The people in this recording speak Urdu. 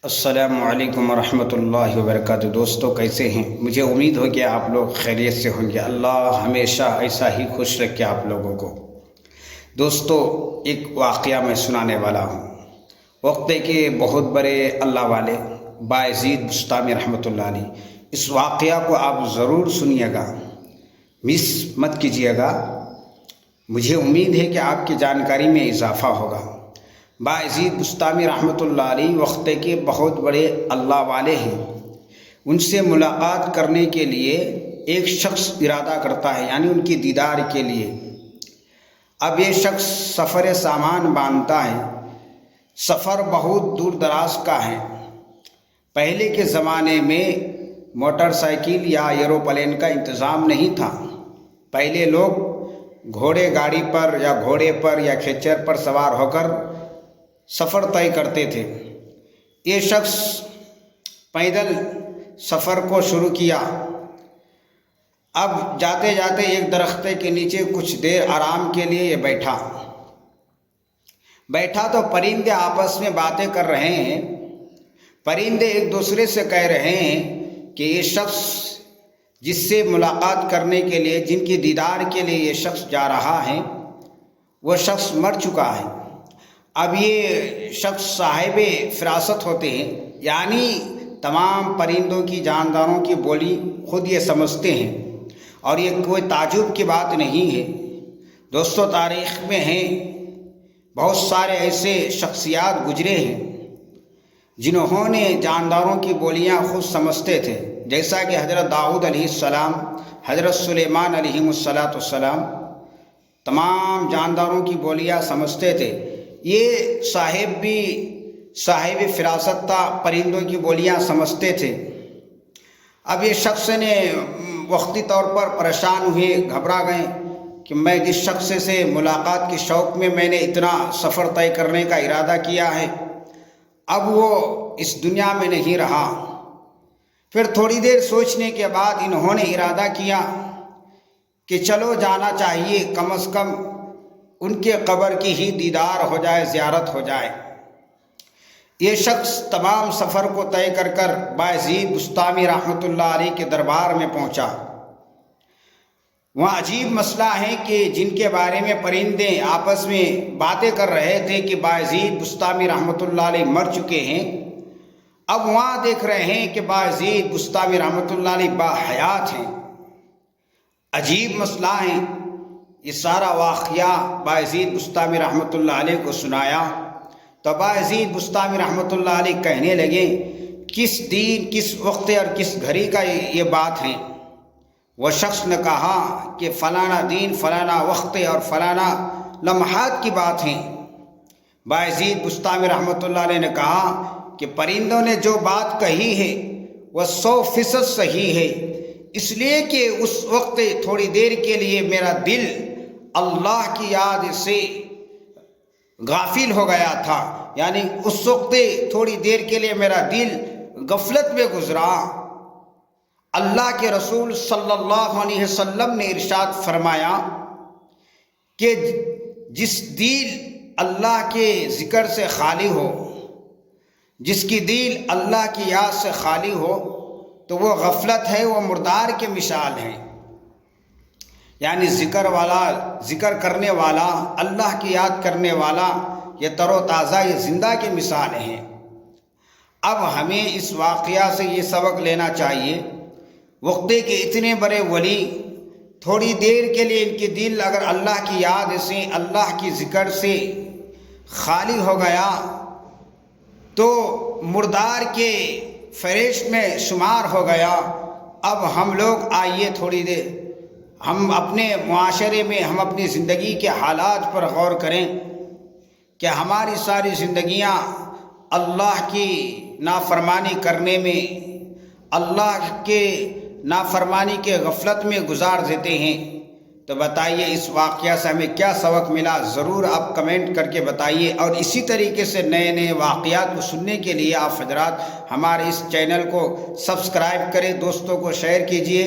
السلام علیکم ورحمۃ اللہ وبرکاتہ۔ دوستو کیسے ہیں؟ مجھے امید ہو کہ آپ لوگ خیریت سے ہوں گے۔ اللہ ہمیشہ ایسا ہی خوش رکھے آپ لوگوں کو۔ دوستو ایک واقعہ میں سنانے والا ہوں۔ وقت کے بہت بڑے اللہ والے بایزید بسطامی رحمۃ اللہ علیہ، اس واقعہ کو آپ ضرور سنیے گا، مس مت کیجیے گا۔ مجھے امید ہے کہ آپ کی جانکاری میں اضافہ ہوگا۔ بایزید بسطامی رحمۃ اللہ علیہ وقت کے بہت بڑے اللہ والے ہیں۔ ان سے ملاقات کرنے کے لیے ایک شخص ارادہ کرتا ہے، یعنی ان کی دیدار کے لیے۔ اب یہ شخص سفر سامان باندھتا ہے۔ سفر بہت دور دراز کا ہے۔ پہلے کے زمانے میں موٹر سائیکل یا ایروپلین کا انتظام نہیں تھا۔ پہلے لوگ گھوڑے گاڑی پر یا گھوڑے پر یا کھچر پر سوار ہو کر سفر طے کرتے تھے۔ یہ شخص پیدل سفر کو شروع کیا۔ اب جاتے جاتے ایک درخت کے نیچے کچھ دیر آرام کے لیے یہ بیٹھا تو پرندے آپس میں باتیں کر رہے ہیں۔ پرندے ایک دوسرے سے کہہ رہے ہیں کہ یہ شخص جس سے ملاقات کرنے کے لیے، جن کی دیدار کے لیے یہ شخص جا رہا ہے، وہ شخص مر چکا ہے۔ اب یہ شخص صاحب فراست ہوتے ہیں، یعنی تمام پرندوں کی، جانداروں کی بولی خود یہ سمجھتے ہیں، اور یہ کوئی تعجب کی بات نہیں ہے۔ دوستو تاریخ میں ہیں بہت سارے ایسے شخصیات گزرے ہیں جنہوں نے جانداروں کی بولیاں خود سمجھتے تھے، جیسا کہ حضرت داؤد علیہ السلام، حضرت سلیمان علیہ السلام تمام جانداروں کی بولیاں سمجھتے تھے۔ یہ صاحب فراست تھا، پرندوں کی بولیاں سمجھتے تھے۔ اب یہ شخص نے وقتی طور پر پریشان ہوئے، گھبرا گئے کہ میں جس شخص سے ملاقات کے شوق میں نے اتنا سفر طے کرنے کا ارادہ کیا ہے، اب وہ اس دنیا میں نہیں رہا۔ پھر تھوڑی دیر سوچنے کے بعد انہوں نے ارادہ کیا کہ چلو جانا چاہیے، کم از کم ان کے قبر کی ہی دیدار ہو جائے، زیارت ہو جائے۔ یہ شخص تمام سفر کو طے کر بایزید بسطامی رحمۃ اللہ علیہ کے دربار میں پہنچا۔ وہاں عجیب مسئلہ ہے کہ جن کے بارے میں پرندے آپس میں باتیں کر رہے تھے کہ بایزید بسطامی رحمۃ اللہ علیہ مر چکے ہیں، اب وہاں دیکھ رہے ہیں کہ بایزید بسطامی رحمۃ اللہ علیہ باحیات ہیں۔ عجیب مسئلہ ہے۔ یہ سارا واقعہ بایزید بسطامی رحمۃ اللہ علیہ کو سنایا تو بایزید بسطامی رحمۃ اللہ علیہ کہنے لگے، کس دین، کس وقت اور کس گھڑی کا یہ بات ہے؟ وہ شخص نے کہا کہ فلانا دین، فلانا وقت اور فلانا لمحات کی بات ہے۔ بایزید بسطامی رحمۃ اللہ علیہ نے کہا کہ پرندوں نے جو بات کہی ہے وہ 100% صحیح ہے، اس لیے کہ اس وقت تھوڑی دیر کے لیے میرا دل اللہ کی یاد سے غافل ہو گیا تھا، یعنی اس وقت تھوڑی دیر کے لیے میرا دل غفلت میں گزرا۔ اللہ کے رسول صلی اللہ علیہ وسلم نے ارشاد فرمایا کہ جس دل اللہ کے ذکر سے خالی ہو، جس کی دل اللہ کی یاد سے خالی ہو، تو وہ غفلت ہے، وہ مردار کے مثال ہے۔ یعنی ذکر کرنے والا، اللہ کی یاد کرنے والا، یہ تر و تازہ، یہ زندہ کے مثال ہیں۔ اب ہمیں اس واقعہ سے یہ سبق لینا چاہیے، وقت کے اتنے بڑے ولی تھوڑی دیر کے لیے ان کی دل اگر اللہ کی یاد سے، اللہ کی ذکر سے خالی ہو گیا تو مردار کے فہرست میں شمار ہو گیا۔ اب ہم لوگ آئیے تھوڑی دیر ہم اپنے معاشرے میں، ہم اپنی زندگی کے حالات پر غور کریں کہ ہماری ساری زندگیاں اللہ کی نافرمانی کرنے میں، اللہ کے نافرمانی کے غفلت میں گزار دیتے ہیں۔ تو بتائیے اس واقعہ سے ہمیں کیا سبق ملا؟ ضرور آپ کمنٹ کر کے بتائیے، اور اسی طریقے سے نئے واقعات کو سننے کے لیے آپ حضرات ہمارے اس چینل کو سبسکرائب کریں، دوستوں کو شیئر کیجیے۔